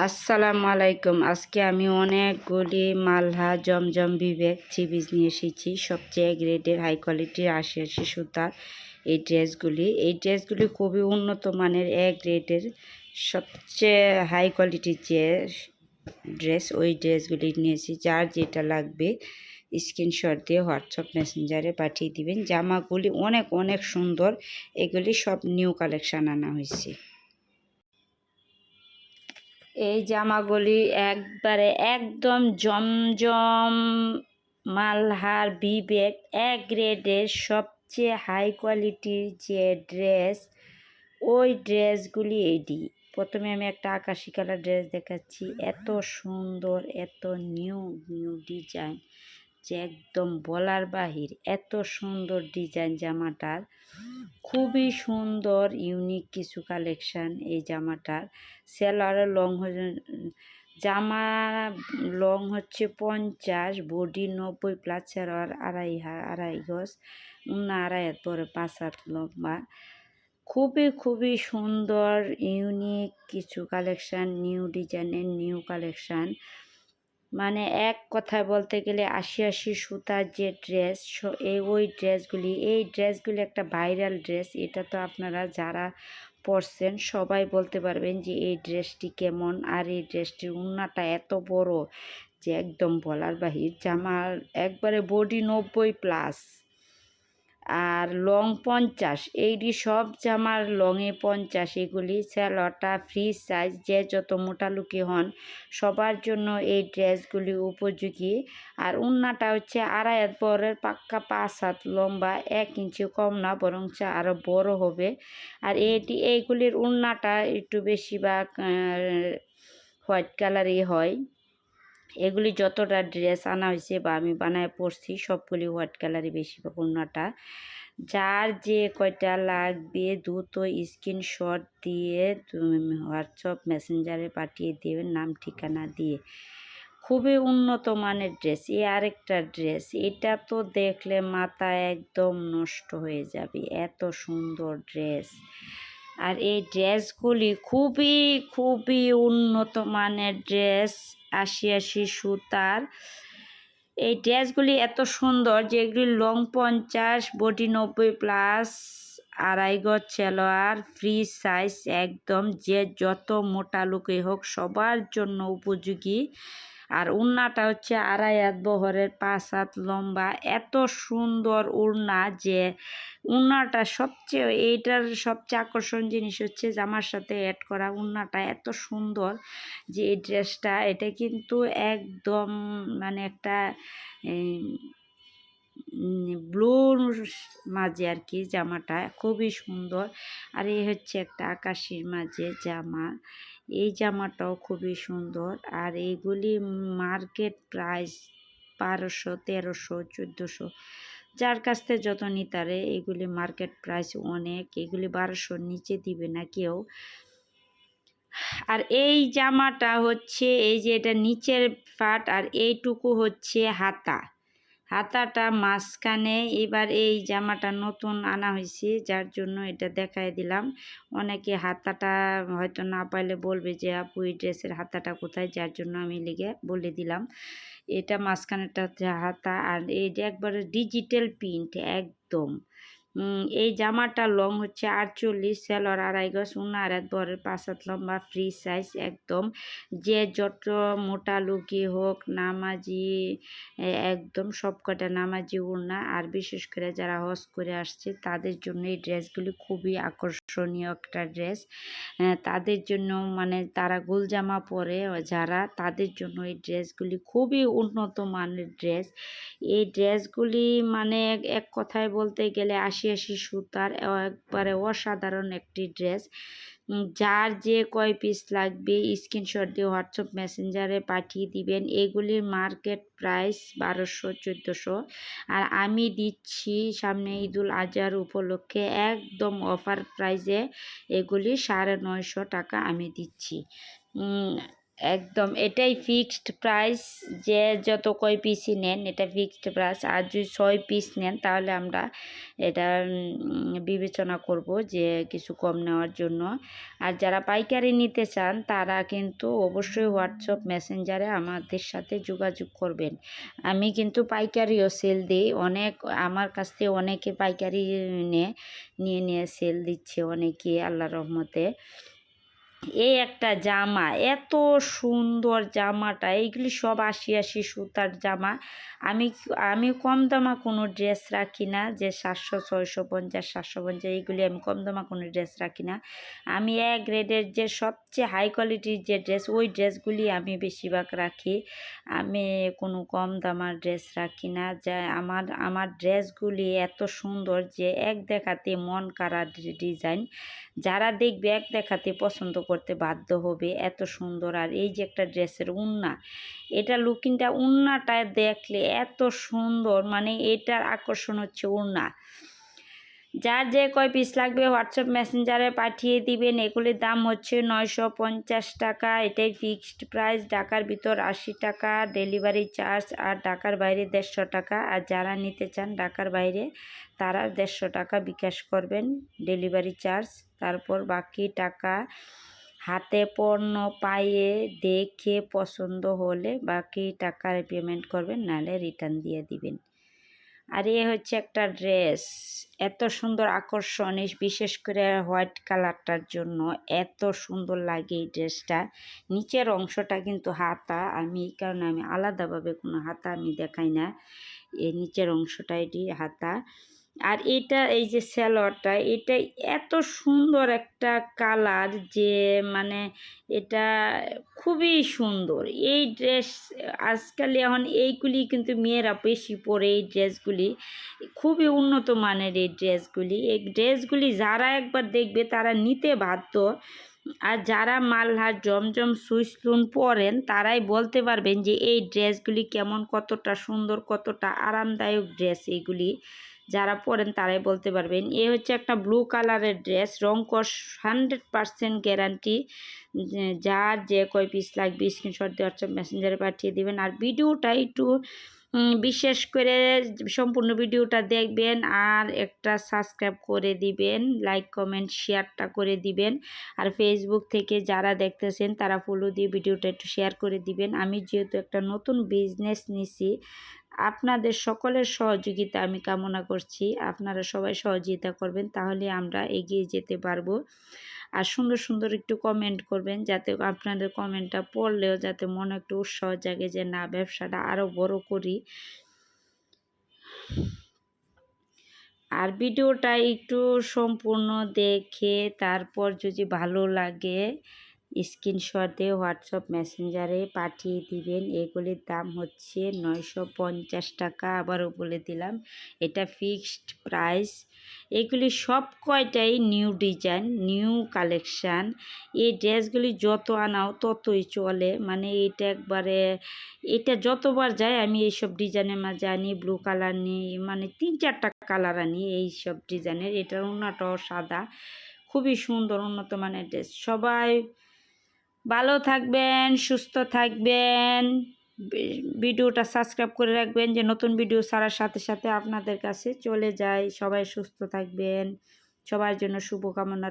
আসসালামু আলাইকুম। আজকে আমি অনেকগুলি মালহা জমজম বিবেক থ্রি পিস নিয়ে এসেছি। সবচেয়ে গ্রেডের হাই কোয়ালিটির ৮০ সুতার এই ড্রেসগুলি খুবই উন্নত মানের গ্রেডের সবচেয়ে হাই কোয়ালিটির যে ওই ড্রেসগুলি নিয়েছি। যার যেটা লাগবে স্ক্রিনশট দিয়ে হোয়াটসঅ্যাপ মেসেঞ্জারে পাঠিয়ে দিবেন। জামাগুলি অনেক অনেক সুন্দর। এগুলি সব নিউ কালেকশান আনা হয়েছে। এই জামাগুলি একদম জমজম মালহার বিবেক গ্রেডের সবচেয়ে হাই কোয়ালিটির যে ড্রেস, ওই ড্রেসগুলি এডি। প্রথমে আমি একটা আকাশি কালার ড্রেস দেখাচ্ছি। এত সুন্দর, এত নিউ নিউ ডিজাইন যে একদম বলার বাহির। এত সুন্দর ডিজাইন জামাটার, খুবই সুন্দর ইউনিক কিছু কালেকশান এই জামাটার। সেলারের জামা লং হচ্ছে 50, বডি 90 প্লাস, সেলার আড়াই গজ, আড়াই হাত পরে 5 হাত লম্বা। খুবই সুন্দর ইউনিক কিছু কালেকশান, নিউ ডিজাইনের নিউ কালেকশান। মানে এক কথায় বলতে গেলে ৮০ সুতার যে ড্রেস, ওই ড্রেসগুলি একটা ভাইরাল ড্রেস। এটা তো আপনারা যারা পরছেন সবাই বলতে পারবেন যে এই ড্রেসটি কেমন। আর এই ড্রেসটির উন্নাটা এত বড় যে একদম বলার বাহির। জামার একবারে বডি 90 প্লাস আর লং 50। এইটি সব জামার লংয়ে 50। এগুলি সেলরটা ফ্রি সাইজ, যে যত মোটালুকি হন সবার জন্য এই ড্রেসগুলি উপযোগী। আর উন্নাটা হচ্ছে আড়াই হাত বরের, পাক্কা 5 হাত লম্বা, 1 ইঞ্চি কম না, বরং আরও বড় হবে। আর এইগুলির উন্নাটা একটু বেশিরভাগ হোয়াইট কালারই হয়। এগুলি যতটা ড্রেস আনা হয়েছে বা আমি বানায় পরছি সবগুলি হোয়াইট কালারই বেশিরভাগ উন্নাটা। যার যে কয়টা লাগবে দ্রুত স্ক্রিনশট দিয়ে হোয়াটসঅ্যাপ মেসেঞ্জারে পাঠিয়ে দেবেন, নাম ঠিকানা দিয়ে। খুবই উন্নত মানের ড্রেস। আরেকটা ড্রেস, এটা তো দেখলে মাথা একদম নষ্ট হয়ে যাবে, এত সুন্দর ড্রেস। আর এই ড্রেসগুলি খুবই উন্নত মানের ড্রেস, ৮০ সুতার। এই ড্রেসগুলি এত সুন্দর যে এগুলি লং 50, বডি 90 প্লাস, আড়াই গজ সেলোয়ার, ফ্রি সাইজ একদম, যে যত মোটা লোকই হোক সবার জন্য উপযোগী। আর উড়নাটা হচ্ছে আড়াই হাত বহরের, 5 হাত লম্বা। এত সুন্দর উড়না যে উড়নাটা এইটার সবচেয়ে আকর্ষণ জিনিস হচ্ছে জামার সাথে অ্যাড করা উড়নাটা এত সুন্দর যে এই ড্রেসটা, এটা কিন্তু একদম মানে একটা ব্লুর মাঝে আর কি জামাটা, খুবই সুন্দর। আর এই হচ্ছে একটা আকাশির মাঝে জামা। এই জামাটাও খুবই সুন্দর। আর এইগুলি মার্কেট প্রাইস 1200, 1300, 1400, যার কাছ থেকে যত নিতারে। এগুলি মার্কেট প্রাইস অনেক, এগুলি 1200-র নিচে দিবে না কেউ। আর এই জামাটা হচ্ছে এই যে এটা নিচের পাট, আর এইটুকু হচ্ছে হাতাটা মাঝখানে। এবার এই জামাটা নতুন আনা হয়েছে, যার জন্য এটা দেখাই দিলাম। অনেকে হাতাটা হয়তো না পাইলে বলবে যে আপু এই ড্রেসের হাতাটা কোথায়, যার জন্য আমি লিখে বলে দিলাম। এটা মাঝখানেটা হচ্ছে হাতা। আর এইটা একবারে ডিজিটাল প্রিন্ট একদম। এই জামাটার লং হচ্ছে 48, সেলোয়ার আড়াই গজ, আড়াই হাত বহরের, 5 হাত লম্বা, ফ্রি সাইজ একদম। যে যত মোটা লুকি হোক, নামাজি একদম, সবকটা নামাজি ওড়না। আর বিশেষ করে যারা হজ করে আসছে তাদের জন্য এই ড্রেসগুলি খুবই আকর্ষণীয় একটা ড্রেস। তাদের জন্য মানে তারা গোল জামা পরে যারা, তাদের জন্য এই ড্রেসগুলি খুবই উন্নত মানের ড্রেস। এই ড্রেসগুলি মানে এক কথায় বলতে গেলে ৮০ সুতার একবারে অসাধারণ একটি ড্রেস। যার যে কয় পিস লাগবে স্ক্রিনশট দিয়ে হোয়াটসঅ্যাপ মেসেঞ্জারে পাঠিয়ে দিবেন। এগুলির মার্কেট প্রাইস 1200, 1400। আর আমি দিচ্ছি সামনে ঈদুল আজহার উপলক্ষে একদম অফার প্রাইসে এগুলি 950 টাকা আমি দিচ্ছি। একদম এটাই ফিক্সড প্রাইস, যে যত কয় পিসই নেন এটা ফিক্সড প্রাইস। আর যদি 6 পিস নেন তাহলে আমরা এটা বিবেচনা করব যে কিছু কম নেওয়ার জন্য। আর যারা পাইকারি নিতে চান তারা কিন্তু অবশ্যই হোয়াটসঅ্যাপ মেসেঞ্জারে আমাদের সাথে যোগাযোগ করবেন। আমি কিন্তু পাইকারিও সেল দিই, অনেক আমার কাছ থেকে অনেকে পাইকারি নিয়ে সেল দিচ্ছে অনেকে আল্লাহর রহমতে। এই একটা জামা, এত সুন্দর জামাটা, এইগুলি সব ৮০ সুতার জামা। আমি আমি কম দামা কোনো ড্রেস রাখি না, যে ৭০০ ৬৫০ ৭৫০ এইগুলি আমি কম দামা কোনো ড্রেস রাখি না। আমি এক গ্রেডের যে সবচেয়ে হাই কোয়ালিটির যে ড্রেস, ওই ড্রেসগুলি আমি বেশিরভাগ রাখি। আমি কোনো কম দামার ড্রেস রাখি না। যা আমার ড্রেসগুলি এত সুন্দর যে এক দেখাতে মন কাড়া ডিজাইন, যারা দেখবে এক দেখাতে পছন্দ করতে বাধ্য হবে, এত সুন্দর। আর এই যে একটা ড্রেসের উন্না, এটা লুকিংটা, উন্নাটা দেখলে এত সুন্দর, মানে এটার আকর্ষণ হচ্ছে উন্না। যার যে কয় পিস লাগবে হোয়াটসঅ্যাপ মেসেঞ্জারে পাঠিয়ে দিবেন। এগুলির দাম হচ্ছে 950 টাকা, এটাই ফিক্সড প্রাইস। ঢাকার ভিতর 80 টাকা ডেলিভারি চার্জ, আর ঢাকার বাইরে 150 টাকা। আর যারা নিতে চান ঢাকার বাইরে তারা 150 টাকা বিকাশ করবেন ডেলিভারি চার্জ, তারপর বাকি টাকা হাতে পণ্য পাইয়ে দেখে পছন্দ হলে বাকি টাকার পেমেন্ট করবেন, নাহলে রিটার্ন দিয়ে দিবেন। আর এ হচ্ছে একটা ড্রেস, এত সুন্দর আকর্ষণ, বিশেষ করে হোয়াইট কালারটার জন্য এত সুন্দর লাগে এই ড্রেসটা। নিচের অংশটা কিন্তু হাতা, আমি এই কারণে আমি আলাদাভাবে কোনো হাতা আমি দেখাই না, এই নিচের অংশটা এটি হাতা। আর এটা এই যে সালোয়ারটা, এটা এত সুন্দর একটা কালার যে মানে এটা খুবই সুন্দর। এই ড্রেস আজকাল এখন এইগুলি কিন্তু মেয়েরা বেশি পরে, এই ড্রেসগুলি খুবই উন্নত মানের। এই ড্রেসগুলি যারা একবার দেখবে তারা নিতে বাধ্য। আর যারা মালহার জমজম সুইসলুন পরেন তারাই বলতে পারবেন যে এই ড্রেসগুলি কেমন, কতটা সুন্দর, কতটা আরামদায়ক ড্রেস। এইগুলি যারা পরেন তারাই বলতে পারবেন। এ হচ্ছে একটা ব্লু কালারের ড্রেস, রংকশ 100% গ্যারান্টি। যার যে কয় পিস লাগবে স্ক্রিনশট দিয়ে হোয়াটসঅ্যাপ মেসেঞ্জারে পাঠিয়ে দিবেন। আর ভিডিওটা একটু বিশেষ করে সম্পূর্ণ ভিডিওটা দেখবেন, আর একটা সাবস্ক্রাইব করে দিবেন, লাইক কমেন্ট শেয়ারটা করে দিবেন। আর ফেসবুক থেকে যারা দেখতেছেন তারা ফলো দিয়ে ভিডিওটা একটু শেয়ার করে দিবেন। আমি যেহেতু একটা নতুন বিজনেস নিছি, আপনাদের সকলের সহযোগিতা আমি কামনা করছি। আপনারা সবাই সহযোগিতা করবেন, তাহলে আমরা এগিয়ে যেতে পারবো। আর সুন্দর সুন্দর একটু কমেন্ট করবেন, যাতে আপনাদের কমেন্টটা পড়লেও যাতে মনে একটু উৎসাহ জাগে যে না, ব্যবসাটা আরও বড় করি। আর ভিডিওটা একটু সম্পূর্ণ দেখে তারপর যদি ভালো লাগে স্ক্রিনশট দিয়ে হোয়াটসঅ্যাপ মেসেঞ্জারে পাঠিয়ে দিবেন। এগুলির দাম হচ্ছে 950 টাকা, আবারও বলে দিলাম এটা ফিক্সড প্রাইস। এগুলি সব কয়টাই নিউ ডিজাইন, নিউ কালেকশান। এই ড্রেসগুলি যত আনাও ততই চলে, মানে এটা যতবার যায় আমি এইসব ডিজাইনের মাঝে আনি, ব্লু কালার নিই, মানে 3-4টা কালার আনি এইসব ডিজাইনের। এটার ওড়নাটাও সাদা, খুবই সুন্দর উন্নত মানের ড্রেস। সবাই ভালো থাকবেন, সুস্থ থাকবেন, ভিডিওটা সাবস্ক্রাইব করে রাখবেন যে নতুন ভিডিও ছাড়ার সাথে সাথে আপনাদের কাছে চলে যায়। সবাই সুস্থ থাকবেন, সবার জন্য শুভকামনা।